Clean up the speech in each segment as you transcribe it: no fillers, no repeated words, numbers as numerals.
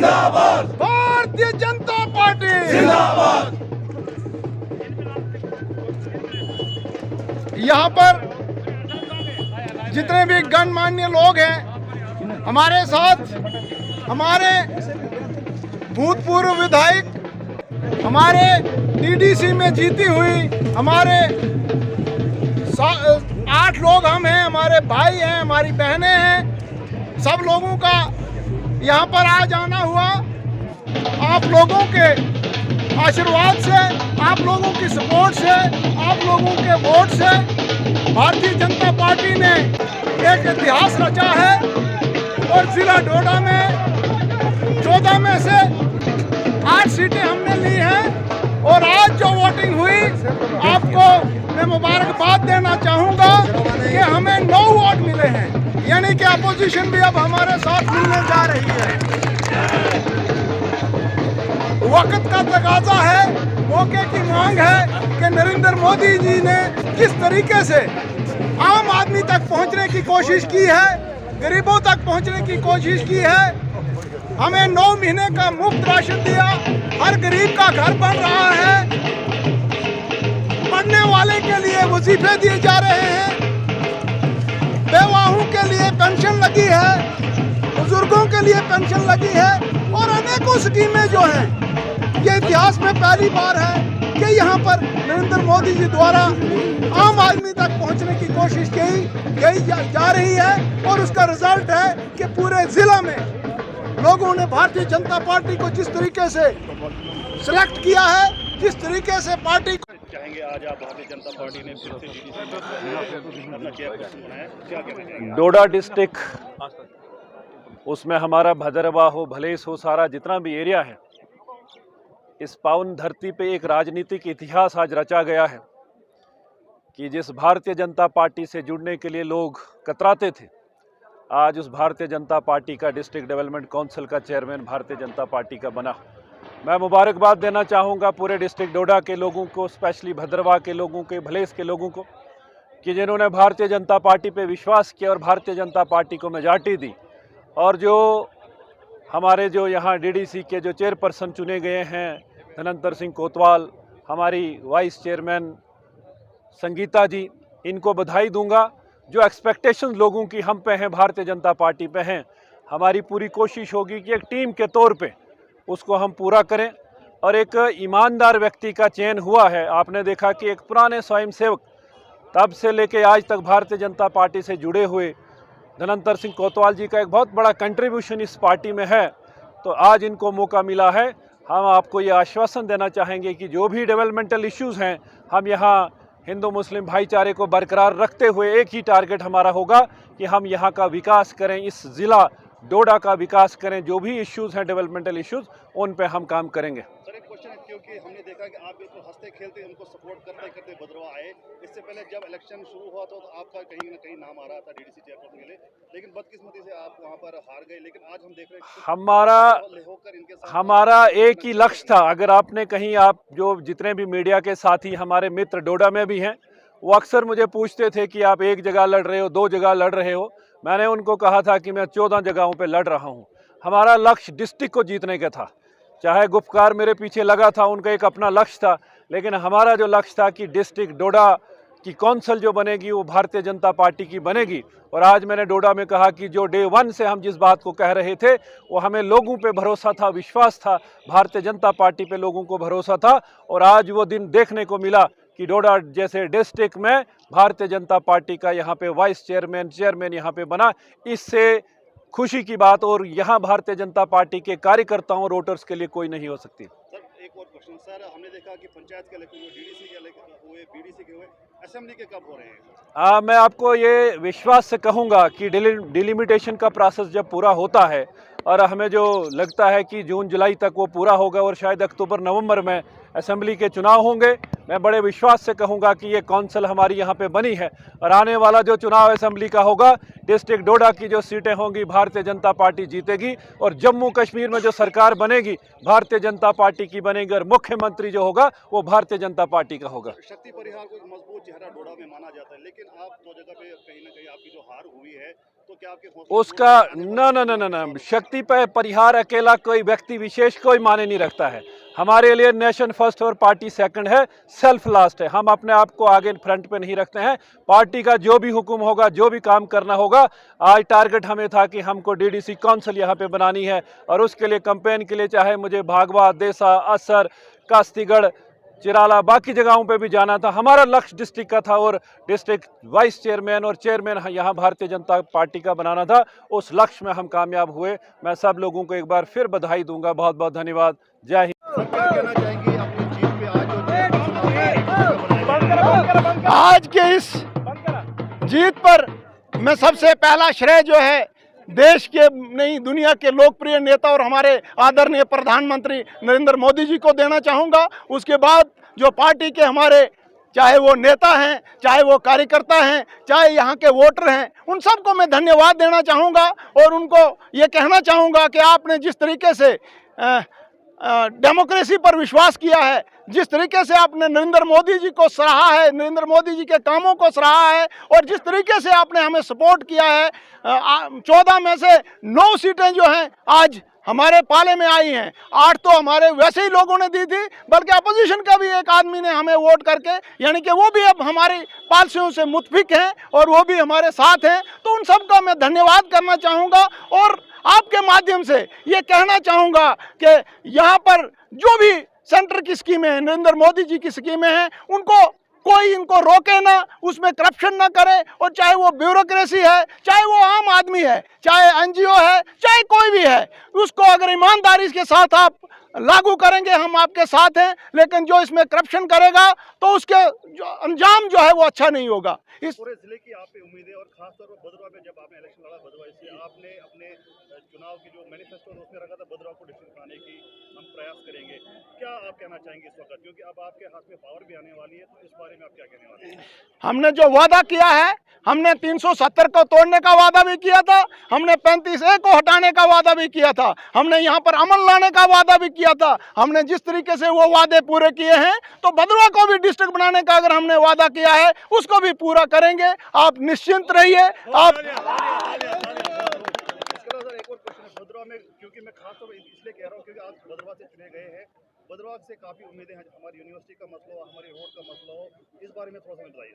जिंदाबाद, भारतीय जनता पार्टी जिंदाबाद। यहाँ पर जितने भी गणमान्य लोग हैं हमारे साथ, हमारे भूतपूर्व विधायक, हमारे डीडीसी में जीती हुई हमारे 8 लोग हम हैं, हमारे भाई हैं, हमारी बहनें हैं, सब लोगों का यहाँ पर आ जाना हुआ। आप लोगों के आशीर्वाद से, आप लोगों की सपोर्ट से, आप लोगों के वोट से भारतीय जनता पार्टी ने एक इतिहास रचा है और जिला डोडा में 14 में से 8 सीटें हमने ली हैं। और आज जो वोटिंग हुई, आपको मैं मुबारकबाद देना चाहूँगा कि हमें 9 वोट मिले हैं, यानी कि अपोजिशन भी अब हमारे साथ मिलने जा रही है। वक्त का तकाजा है, मौके की मांग है कि नरेंद्र मोदी जी ने किस तरीके से आम आदमी तक पहुंचने की कोशिश की है, गरीबों तक पहुंचने की कोशिश की है। हमें 9 महीने का मुफ्त राशन दिया, हर गरीब का घर बन रहा है, पढ़ने वाले के लिए वजीफे दिए जा रहे हैं, बेवाहों के लिए पेंशन लगी है, बुजुर्गों के लिए पेंशन लगी है और अनेकों स्कीमें जो हैं, ये इतिहास में पहली बार है कि यहाँ पर नरेंद्र मोदी जी द्वारा आम आदमी तक पहुँचने की कोशिश की जा रही है। और उसका रिजल्ट है कि पूरे जिला में लोगों ने भारतीय जनता पार्टी को जिस तरीके से सिलेक्ट किया है, जिस तरीके से पार्टी चाहेंगे। आज आप भारतीय जनता पार्टी ने फिर से अपना चेयरपर्सन बनाया, क्या कहना चाहेंगे? डोडा डिस्ट्रिक्ट, उसमें हमारा भदरवा हो, भलेस हो, सारा जितना भी एरिया है, इस पावन धरती पे एक राजनीतिक इतिहास आज रचा गया है कि जिस भारतीय जनता पार्टी से जुड़ने के लिए लोग कतराते थे, आज उस भारतीय जनता पार्टी का डिस्ट्रिक्ट डेवलपमेंट काउंसिल का चेयरमैन भारतीय जनता पार्टी का बना। मैं मुबारकबाद देना चाहूँगा पूरे डिस्ट्रिक्ट डोडा के लोगों को, स्पेशली भदरवा के लोगों के, भलेस के लोगों को, कि जिन्होंने भारतीय जनता पार्टी पे विश्वास किया और भारतीय जनता पार्टी को मेजॉरिटी दी। और जो हमारे जो यहाँ डीडीसी के जो चेयरपर्सन चुने गए हैं, धनंतर सिंह कोतवाल, हमारी वाइस चेयरमैन संगीता जी, इनको बधाई दूंगा। जो एक्सपेक्टेशंस लोगों की हम पे हैं, भारतीय जनता पार्टी पे हैं, हमारी पूरी कोशिश होगी कि एक टीम के तौर पे उसको हम पूरा करें। और एक ईमानदार व्यक्ति का चयन हुआ है। आपने देखा कि एक पुराने स्वयंसेवक तब से लेके आज तक भारतीय जनता पार्टी से जुड़े हुए धनंतर सिंह कोतवाल जी का एक बहुत बड़ा कंट्रीब्यूशन इस पार्टी में है। तो आज इनको मौका मिला है। हम आपको ये आश्वासन देना चाहेंगे कि जो भी डेवलपमेंटल इश्यूज़ हैं, हम यहाँ हिंदू मुस्लिम भाईचारे को बरकरार रखते हुए एक ही टारगेट हमारा होगा कि हम यहाँ का विकास करें, इस ज़िला डोडा का विकास करें। जो भी इश्यूज़ हैं डेवलपमेंटल इश्यूज़, उन पे हम काम करेंगे। सर, एक क्वेश्चन है, क्योंकि हमने देखा कि आप बिल्कुल हंसते खेलते उनको सपोर्ट करते करते भदरवा आए। इससे पहले जब इलेक्शन शुरू हुआ तो आपका कहीं ना कहीं नाम आ रहा था डीडीसी चेयरपर्सन के लिए, लेकिन बदकिस्मती से आप वहाँ पर हार गए। लेकिन आज हम देख रहे हैं हमारा एक ही लक्ष्य था। अगर आपने कहीं, आप जो जितने भी मीडिया के साथी हमारे मित्र डोडा में भी हैं, वो अक्सर मुझे पूछते थे कि आप एक जगह लड़ रहे हो, 2 जगह लड़ रहे हो। मैंने उनको कहा था कि मैं 14 जगहों पे लड़ रहा हूँ। हमारा लक्ष्य डिस्ट्रिक्ट को जीतने का था। चाहे गुफकार मेरे पीछे लगा था, उनका एक अपना लक्ष्य था, लेकिन हमारा जो लक्ष्य था कि डिस्ट्रिक्ट डोडा की कौंसिल जो बनेगी वो भारतीय जनता पार्टी की बनेगी। और आज मैंने डोडा में कहा कि जो डे 1 से हम जिस बात को कह रहे थे, वो हमें लोगों पे भरोसा था, विश्वास था, भारतीय जनता पार्टी पे लोगों को भरोसा था। और आज वो दिन देखने को मिला कि डोडा जैसे डिस्ट्रिक्ट में भारतीय जनता पार्टी का यहाँ पे वाइस चेयरमैन यहाँ पे बना। इससे खुशी की बात, और यहाँ भारतीय जनता पार्टी के कार्यकर्ताओं और वोटर्स के लिए कोई नहीं हो सकती। सर, एक और क्वेश्चन सर, हमने देखा कि पंचायत के इलेक्शन हुए, डीडीसी के हुए, बीडीसी के हुए, असेंबली के कब हो रहे हैं? मैं आपको ये विश्वास से कहूँगा कि डिलिमिटेशन का प्रोसेस जब पूरा होता है, और हमें जो लगता है कि जून जुलाई तक वो पूरा होगा और शायद अक्टूबर नवंबर में असेंबली के चुनाव होंगे। मैं बड़े विश्वास से कहूँगा कि ये कौंसिल हमारी यहाँ पे बनी है और आने वाला जो चुनाव असेंबली का होगा, डिस्ट्रिक्ट डोडा की जो सीटें होंगी भारतीय जनता पार्टी जीतेगी और जम्मू कश्मीर में जो सरकार बनेगी भारतीय जनता पार्टी की बनेगी और मुख्यमंत्री जो होगा वो भारतीय जनता पार्टी का होगा। शक्ति परिहार को एक मजबूत चेहरा डोडा में माना जाता है, लेकिन आप दो जगह पे कहीं ना कहीं आपकी जो हार हुई है, तो क्या आपके उसका ना शक्ति पे परिहार अकेला कोई व्यक्ति विशेष कोई माने नहीं रखता है। हमारे लिए नेशन फर्स्ट और पार्टी सेकंड है, सेल्फ लास्ट है। हम अपने आप को आगे फ्रंट पे नहीं रखते हैं। पार्टी का जो भी हुक्म होगा, जो भी काम करना होगा, आज टारगेट हमें था कि हमको डीडीसी काउंसिल यहाँ पे बनानी है और उसके लिए कैंपेन के लिए चाहे मुझे भागवा, देसा, असर, कास्तीगढ़, चिराला, बाकी जगहों पे भी जाना था। हमारा लक्ष्य डिस्ट्रिक्ट का था और डिस्ट्रिक्ट वाइस चेयरमैन और चेयरमैन यहाँ भारतीय जनता पार्टी का बनाना था। उस लक्ष्य में हम कामयाब हुए। मैं सब लोगों को एक बार फिर बधाई दूंगा। बहुत बहुत धन्यवाद। जय हिंद। क्या कहना चाहेंगे अपनी जीत पे आज आज के इस जीत पर मैं सबसे पहला श्रेय जो है देश के नहीं दुनिया के लोकप्रिय नेता और हमारे आदरणीय प्रधानमंत्री नरेंद्र मोदी जी को देना चाहूँगा। उसके बाद जो पार्टी के हमारे चाहे वो नेता हैं, चाहे वो कार्यकर्ता हैं, चाहे यहाँ के वोटर हैं, उन सबको मैं धन्यवाद देना चाहूँगा और उनको ये कहना चाहूँगा कि आपने जिस तरीके से डेमोक्रेसी पर विश्वास किया है, जिस तरीके से आपने नरेंद्र मोदी जी को सराहा है, नरेंद्र मोदी जी के कामों को सराहा है और जिस तरीके से आपने हमें सपोर्ट किया है, 14 में से 9 सीटें जो हैं आज हमारे पाले में आई हैं। 8 तो हमारे वैसे ही लोगों ने दी थी, बल्कि अपोजिशन का भी एक आदमी ने हमें वोट करके, यानी कि वो भी अब हमारी पॉलिसियों से मुतफिक हैं और वो भी हमारे साथ हैं। तो उन सब का मैं धन्यवाद करना चाहूँगा और आपके माध्यम से ये कहना चाहूँगा कि यहाँ पर जो भी सेंटर की स्कीमें हैं, नरेंद्र मोदी जी की स्कीमें हैं, उनको कोई इनको रोके ना, उसमें करप्शन ना करे और चाहे वो ब्यूरोक्रेसी है, चाहे वो आम आदमी है, चाहे एनजीओ है, चाहे कोई भी है, उसको अगर ईमानदारी के साथ आप लागू करेंगे हम आपके साथ हैं। लेकिन जो इसमें करप्शन करेगा तो उसके अंजाम जो है वो अच्छा नहीं होगा। इस पूरे जिले की आप पे उम्मीदें और खासतौर पर भद्रवाह में जब आपने इलेक्शन लड़ा, भद्रवाह से आपने अपने चुनाव की जो मैनिफेस्टो उसमें रखा था भद्रवाह को डिस्ट्रिक्ट बनाने की हम प्रयास करेंगे। क्या आप कहना चाहेंगे इस वक्त, क्योंकि अब आपके हाथ में पावर भी आने वाली है, तो इस बारे में आप क्या कहने वाले हैं? हमने जो वादा किया है, हमने 370 को तोड़ने का वादा भी किया था, हमने 35A को हटाने का वादा भी किया था, हमने यहाँ पर अमन लाने का वादा भी किया था। हमने जिस तरीके से वो वादे पूरे किए हैं, तो भद्रवाह को भी डिस्ट्रिक्ट बनाने का अगर हमने वादा किया है उसको भी पूरा करेंगे। आप निश्चिंत रहिए। आप एक और क्वेश्चन है भद्रवाह में, क्योंकि मैं खासतौर पर इसलिए कह रहा हूँ क्योंकि आज भद्रवाह से चुने गए हैं, भद्रवाह से काफी उम्मीदें हैं। हमारी यूनिवर्सिटी का मसला हो, हमारे रोड का मसला हो, इस बारे में थोड़ा सा बताइए।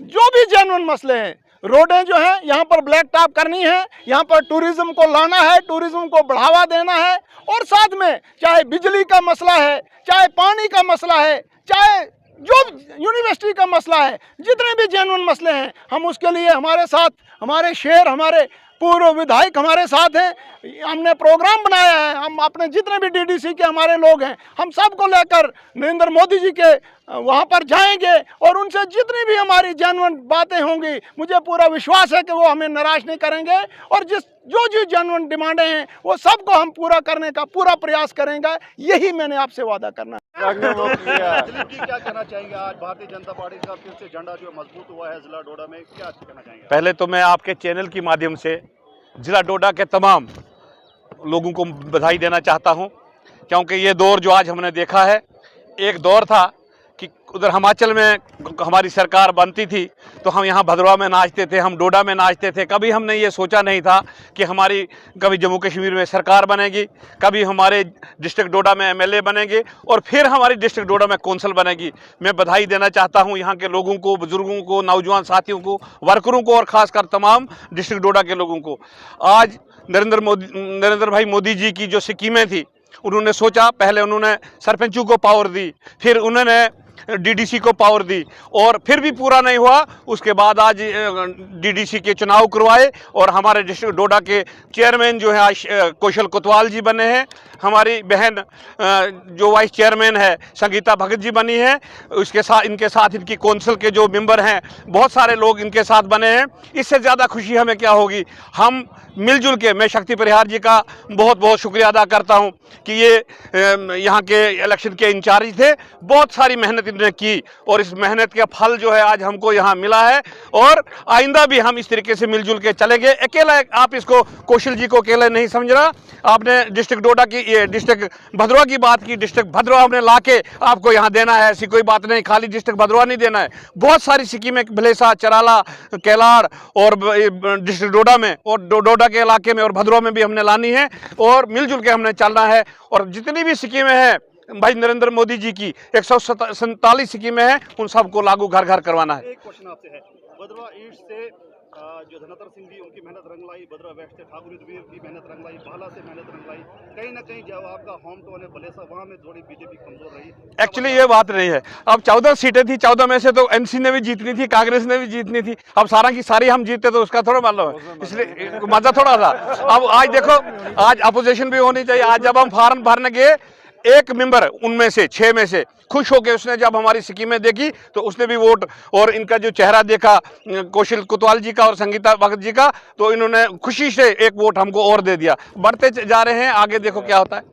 जो भी जेन्युइन मसले हैं, रोडें जो हैं यहाँ पर ब्लैक टॉप करनी है, यहाँ पर टूरिज्म को लाना है, टूरिज्म को बढ़ावा देना है और साथ में चाहे बिजली का मसला है, चाहे पानी का मसला है, चाहे जो यूनिवर्सिटी का मसला है, जितने भी जेन्युइन मसले हैं हम उसके लिए हमारे साथ, हमारे शहर, हमारे पूर्व विधायक हमारे साथ हैं। हमने प्रोग्राम बनाया है, हम अपने जितने भी डीडीसी के हमारे लोग हैं, हम सबको लेकर नरेंद्र मोदी जी के वहाँ पर जाएंगे और उनसे जितनी भी हमारी जेन्युइन बातें होंगी, मुझे पूरा विश्वास है कि वो हमें निराश नहीं करेंगे और जो जेन्युइन डिमांडें हैं वो सबको हम पूरा करने का पूरा प्रयास करेंगे। यही मैंने आपसे वादा करना है। क्या कहना चाहेंगे आज भारतीय जनता पार्टी का फिर से झंडा जो मजबूत हुआ है जिला डोडा में, क्या कहना चाहेंगे? पहले तो मैं आपके चैनल के माध्यम से जिला डोडा के तमाम लोगों को बधाई देना चाहता हूं, क्योंकि ये दौर जो आज हमने देखा है, एक दौर था कि उधर हिमाचल में हमारी सरकार बनती थी तो हम यहाँ भद्रवाह में नाचते थे, हम डोडा में नाचते थे। कभी हमने ये सोचा नहीं था कि हमारी कभी जम्मू कश्मीर में सरकार बनेगी, कभी हमारे डिस्ट्रिक्ट डोडा में एमएलए बनेंगे और फिर हमारी डिस्ट्रिक्ट डोडा में कौंसिल बनेगी। मैं बधाई देना चाहता हूँ यहाँ के लोगों को, बुजुर्गों को, नौजवान साथियों को, वर्करों को और ख़ासकर तमाम डिस्ट्रिक्ट डोडा के लोगों को। आज नरेंद्र भाई मोदी जी की जो स्कीमें थी, उन्होंने सोचा, पहले उन्होंने सरपंचों को पावर दी, फिर उन्होंने डीडीसी को पावर दी और फिर भी पूरा नहीं हुआ। उसके बाद आज डीडीसी के चुनाव करवाए और हमारे डिस्ट्रिक्ट डोडा के चेयरमैन जो है आज कौशल कोतवाल जी बने हैं। हमारी बहन जो वाइस चेयरमैन है संगीता भगत जी बनी है, उसके साथ इनकी कौंसिल के जो मेंबर हैं बहुत सारे लोग इनके साथ बने हैं। इससे ज़्यादा खुशी हमें क्या होगी। हम मिलजुल के, मैं शक्ति परिहार जी का बहुत बहुत शुक्रिया अदा करता हूं कि ये यहाँ के इलेक्शन के इंचार्ज थे, बहुत सारी मेहनत इन्होंने की और इस मेहनत का फल जो है आज हमको यहाँ मिला है। और आइंदा भी हम इस तरीके से मिलजुल के चलेंगे। अकेला आप इसको कौशल जी को अकेले नहीं समझ रहा। आपने डिस्ट्रिक्ट डोडा की, ये डिस्ट्रिक्ट भद्रवा की बात की, डिस्ट्रिक्ट भद्रवा हमने ला के आपको यहाँ देना है, ऐसी कोई बात नहीं। खाली डिस्ट्रिक्ट भद्रवा नहीं देना है, बहुत सारी स्कीमें भलेसा, चराला, कैलार और डिस्ट्रिक्ट डोडा में और डोडा के इलाके में और भद्रवा में भी हमने लानी है और मिलजुल के हमने चलना है। और जितनी भी स्कीमें हैं भाई नरेंद्र मोदी जी की 147 स्कीमें हैं, उन सबको लागू घर घर करवाना है। एक क्वेश्चन आपसे है, भद्रवा ईस्ट से जो धनतर सिंह जी उनकी मेहनत रंग लाई, भद्रवा वेस्ट से ठाकुर वीर की मेहनत रंग लाई, बाला से मेहनत रंग लाई, कहीं ना कहीं जब आपका होम टाउन है बलेसा, वहाँ में थोड़ी बीजेपी कमजोर रही। एक्चुअली ये बात नहीं है। अब 14 सीटें थी, 14 में से तो एनसी ने भी जीतनी थी, कांग्रेस ने भी जीतनी थी। अब सारा की सारी हम जीतते तो उसका थोड़ा मालूम है, इसलिए मजा थोड़ा था। अब आज देखो, आज अपोजिशन भी होनी चाहिए। आज जब हम फार्म भरने गए, एक मेंबर उनमें से 6 में से खुश होकर उसने जब हमारी स्कीमें देखी तो उसने भी वोट, और इनका जो चेहरा देखा कौशल कोतवाल जी का और संगीता भगत जी का, तो इन्होंने खुशी से एक वोट हमको और दे दिया। बढ़ते जा रहे हैं, आगे देखो क्या होता है।